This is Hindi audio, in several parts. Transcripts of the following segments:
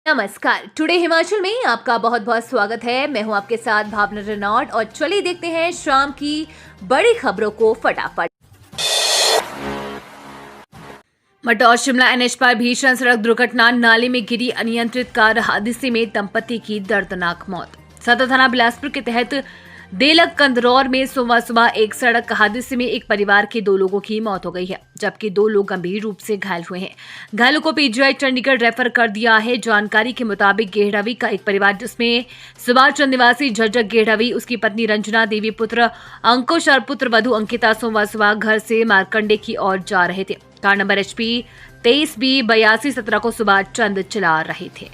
नमस्कार। टुडे हिमाचल में आपका बहुत बहुत स्वागत है। मैं हूं आपके साथ भावना रेनॉल्ड और चलिए देखते हैं शाम की बड़ी खबरों को फटाफट। मटौर शिमला एनएच पर भीषण सड़क दुर्घटना, नाले में गिरी अनियंत्रित कार, हादसे में दंपति की दर्दनाक मौत। सदर थाना बिलासपुर के तहत देलक कंदरौर में सोमवार सुबह एक सड़क हादसे में एक परिवार के 2 लोगों की मौत हो गई है, जबकि 2 लोग गंभीर रूप से घायल हुए हैं। घायलों को पीजीआई चंडीगढ़ रेफर कर दिया है। जानकारी के मुताबिक गेहड़ावी का एक परिवार जिसमें सुभाष चंद निवासी झज्जर गेहड़ावी, उसकी पत्नी रंजना देवी, पुत्र अंकुश और पुत्र वधु अंकिता सोमवार सुबह घर से मारकंडे की ओर जा रहे थे। कार नंबर HP 23B8217 को सुभाष चंद चला रहे थे।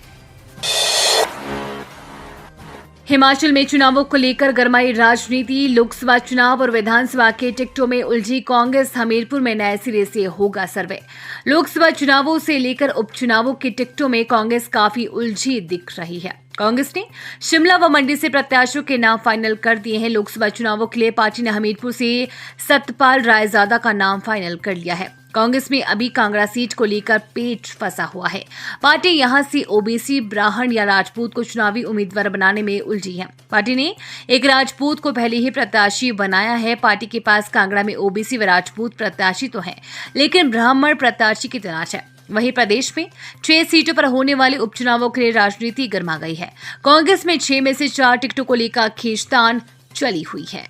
हिमाचल में चुनावों को लेकर गरमाई राजनीति। लोकसभा चुनाव और विधानसभा के टिकटों में उलझी कांग्रेस। हमीरपुर में नए सिरे से होगा सर्वे। लोकसभा चुनावों से लेकर उपचुनावों के टिकटों में कांग्रेस काफी उलझी दिख रही है। कांग्रेस ने शिमला व मंडी से प्रत्याशियों के नाम फाइनल कर दिए हैं। लोकसभा चुनावों के लिए पार्टी ने हमीरपुर से सतपाल रायजादा का नाम फाइनल कर लिया है। कांग्रेस में अभी कांगड़ा सीट को लेकर पेच फंसा हुआ है। पार्टी यहां से ओबीसी, ब्राह्मण या राजपूत को चुनावी उम्मीदवार बनाने में उलझी है। पार्टी ने एक राजपूत को पहले ही प्रत्याशी बनाया है। पार्टी के पास कांगड़ा में ओबीसी व राजपूत प्रत्याशी तो है, लेकिन ब्राह्मण प्रत्याशी की तलाश है। वहीं प्रदेश में 6 सीटों पर होने वाले उपचुनावों के लिए राजनीति गर्मा गई है। कांग्रेस में 6 में से 4 टिकटों को लेकर खींचतान चली हुई है।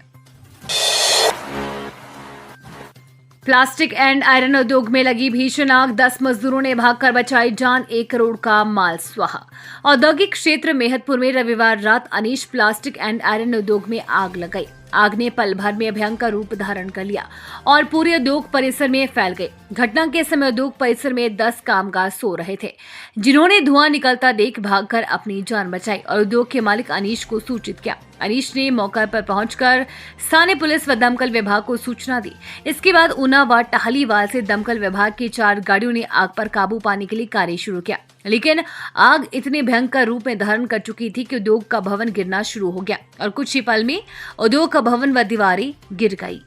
प्लास्टिक एंड आयरन उद्योग में लगी भीषण आग, 10 मजदूरों ने भागकर बचाई जान, 1 करोड़ का माल स्वाहा। औद्योगिक क्षेत्र मेहतपुर में रविवार रात अनीश प्लास्टिक एंड आयरन उद्योग में आग लग गई। आग ने पल भर में भयंकर रूप धारण कर लिया और पूरे उद्योग परिसर में फैल गई। घटना के समय उद्योग परिसर में 10 कामगार सो रहे थे, जिन्होंने धुआं निकलता देख भागकर अपनी जान बचाई और उद्योग के मालिक अनीश को सूचित किया। अनीश ने मौके पर पहुंचकर स्थानीय पुलिस व दमकल विभाग को सूचना दी। इसके बाद ऊना व टाहलीवाल से दमकल विभाग की 4 गाड़ियों ने आग पर काबू पाने के लिए कार्य शुरू किया, लेकिन आग इतने भयंकर रूप में धारण कर चुकी थी कि उद्योग का भवन गिरना शुरू हो गया और कुछ ही पल में उद्योग का भवन व दीवारें गिर गई।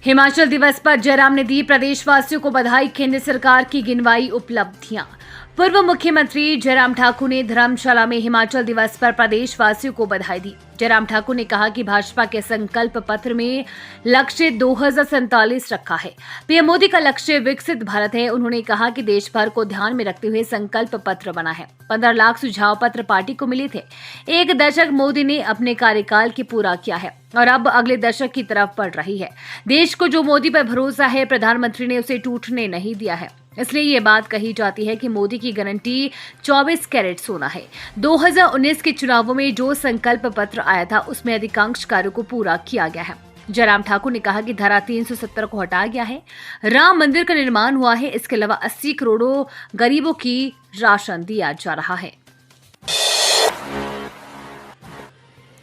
हिमाचल दिवस पर जयराम ने दी प्रदेशवासियों को बधाई, केंद्र सरकार की गिनवाई उपलब्धियां। पूर्व मुख्यमंत्री जयराम ठाकुर ने धर्मशाला में हिमाचल दिवस पर प्रदेशवासियों को बधाई दी। जयराम ठाकुर ने कहा कि भाजपा के संकल्प पत्र में लक्ष्य 2047 रखा है। पीएम मोदी का लक्ष्य विकसित भारत है। उन्होंने कहा कि देश भर को ध्यान में रखते हुए संकल्प पत्र बना है। 15 लाख सुझाव पत्र पार्टी को मिले थे। 1 दशक मोदी ने अपने कार्यकाल की पूरा किया है और अब अगले दशक की तरफ बढ़ रही है। देश को जो मोदी पर भरोसा है, प्रधानमंत्री ने उसे टूटने नहीं दिया है। इसलिए ये बात कही जाती है कि मोदी की गारंटी 24 कैरेट सोना है। 2019 के चुनावों में जो संकल्प पत्र आया था, उसमें अधिकांश कार्यों को पूरा किया गया है। जयराम ठाकुर ने कहा कि धारा 370 को हटाया गया है, राम मंदिर का निर्माण हुआ है, इसके अलावा 80 करोड़ों गरीबों की राशन दिया जा रहा है।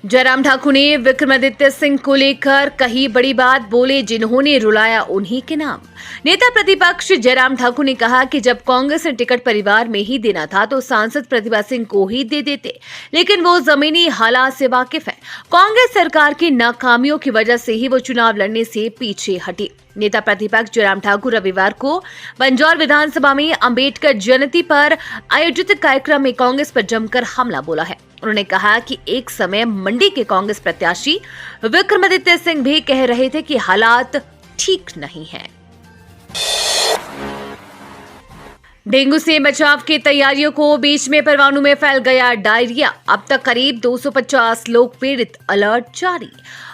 जयराम ठाकुर ने विक्रमादित्य सिंह को लेकर कही बड़ी बात, बोले जिन्होंने रुलाया उन्हीं के नाम। नेता प्रतिपक्ष जयराम ठाकुर ने कहा कि जब कांग्रेस ने टिकट परिवार में ही देना था तो सांसद प्रतिभा सिंह को ही दे देते, लेकिन वो जमीनी हालात से वाकिफ है। कांग्रेस सरकार की नाकामियों की वजह से ही वो चुनाव लड़ने से पीछे हटी। नेता प्रतिपक्ष जयराम ठाकुर रविवार को बंजौर विधानसभा में अंबेडकर जयंती पर आयोजित कार्यक्रम में कांग्रेस पर जमकर हमला बोला है। उन्होंने कहा कि एक समय मंडी के कांग्रेस प्रत्याशी विक्रमादित्य सिंह भी कह रहे थे कि हालात ठीक नहीं है। डेंगू से बचाव की तैयारियों को बीच में परवाणु में फैल गया डायरिया, अब तक करीब 250 लोग पीड़ित, अलर्ट जारी।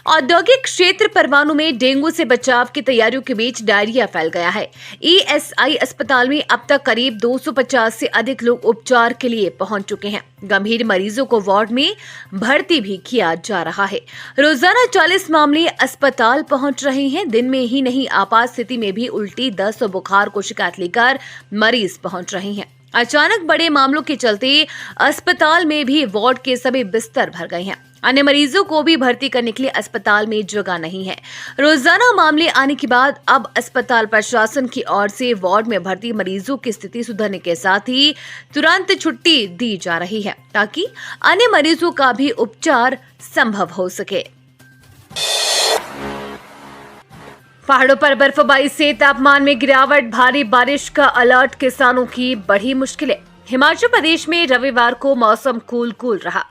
औद्योगिक क्षेत्र परवाणु में डेंगू से बचाव की तैयारियों के बीच डायरिया फैल गया है। ESI अस्पताल में अब तक करीब 250 से अधिक लोग उपचार के लिए पहुंच चुके हैं। गंभीर मरीजों को वार्ड में भर्ती भी किया जा रहा है। रोजाना 40 मामले अस्पताल पहुंच रहे हैं। दिन में ही नहीं, आपात स्थिति में भी उल्टी, दस्त और बुखार को शिकायत लेकर मरीज पहुंच रहे हैं। अचानक बड़े मामलों के चलते अस्पताल में भी वार्ड के सभी बिस्तर भर गए हैं। अन्य मरीजों को भी भर्ती करने के लिए अस्पताल में जगह नहीं है। रोजाना मामले आने के बाद अब अस्पताल प्रशासन की ओर से वार्ड में भर्ती मरीजों की स्थिति सुधरने के साथ ही तुरंत छुट्टी दी जा रही है, ताकि अन्य मरीजों का भी उपचार संभव हो सके। पहाड़ों पर बर्फबारी से तापमान में गिरावट, भारी बारिश का अलर्ट, किसानों की बढ़ी मुश्किलें। हिमाचल प्रदेश में रविवार को मौसम कूल रहा।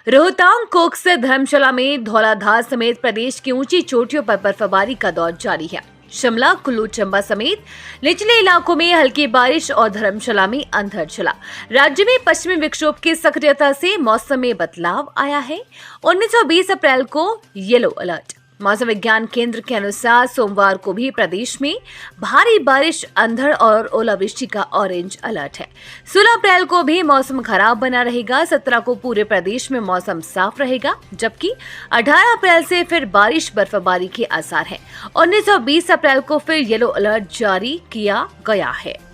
रोहतांग, कोकसर, धर्मशाला में धौलाधार समेत प्रदेश की ऊंची चोटियों पर बर्फबारी का दौर जारी है। शिमला, कुल्लू, चंबा समेत निचले इलाकों में हल्की बारिश और धर्मशाला में अंधड़ चला। राज्य में पश्चिमी विक्षोभ की सक्रियता से मौसम में बदलाव आया है। 19 और 20 अप्रैल को येलो अलर्ट। मौसम विज्ञान केंद्र के अनुसार सोमवार को भी प्रदेश में भारी बारिश, अंधड़ और ओलावृष्टि का ऑरेंज अलर्ट है। 16 अप्रैल को भी मौसम खराब बना रहेगा। 17 को पूरे प्रदेश में मौसम साफ रहेगा, जबकि 18 अप्रैल से फिर बारिश, बर्फबारी के आसार हैं। 19 और 20 अप्रैल को फिर येलो अलर्ट जारी किया गया है।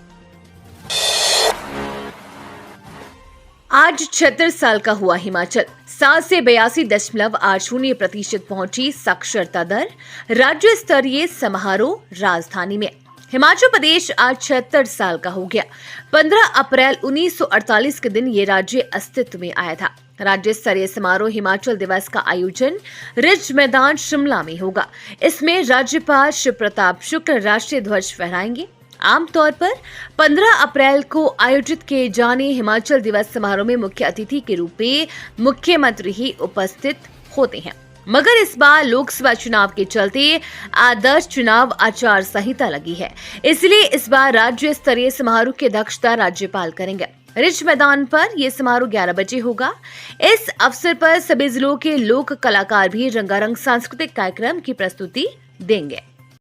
आज 76 साल का हुआ हिमाचल। 7 से 82.80% पहुंची साक्षरता दर। राज्य स्तरीय समारोह राजधानी में। हिमाचल प्रदेश आज 76 साल का हो गया। 15 अप्रैल 1948 के दिन ये राज्य अस्तित्व में आया था। राज्य स्तरीय समारोह हिमाचल दिवस का आयोजन रिज मैदान शिमला में होगा। इसमें राज्यपाल शिव प्रताप शुक्ल राष्ट्रीय ध्वज फहराएंगे। आमतौर पर 15 अप्रैल को आयोजित किए जाने हिमाचल दिवस समारोह में मुख्य अतिथि के रूप में मुख्यमंत्री ही उपस्थित होते हैं, मगर इस बार लोकसभा चुनाव के चलते आदर्श चुनाव आचार संहिता लगी है, इसलिए इस बार राज्य स्तरीय समारोह की अध्यक्षता राज्यपाल करेंगे। रिज मैदान पर यह समारोह 11 बजे होगा। इस अवसर पर सभी जिलों के लोक कलाकार भी रंगारंग सांस्कृतिक कार्यक्रम की प्रस्तुति देंगे।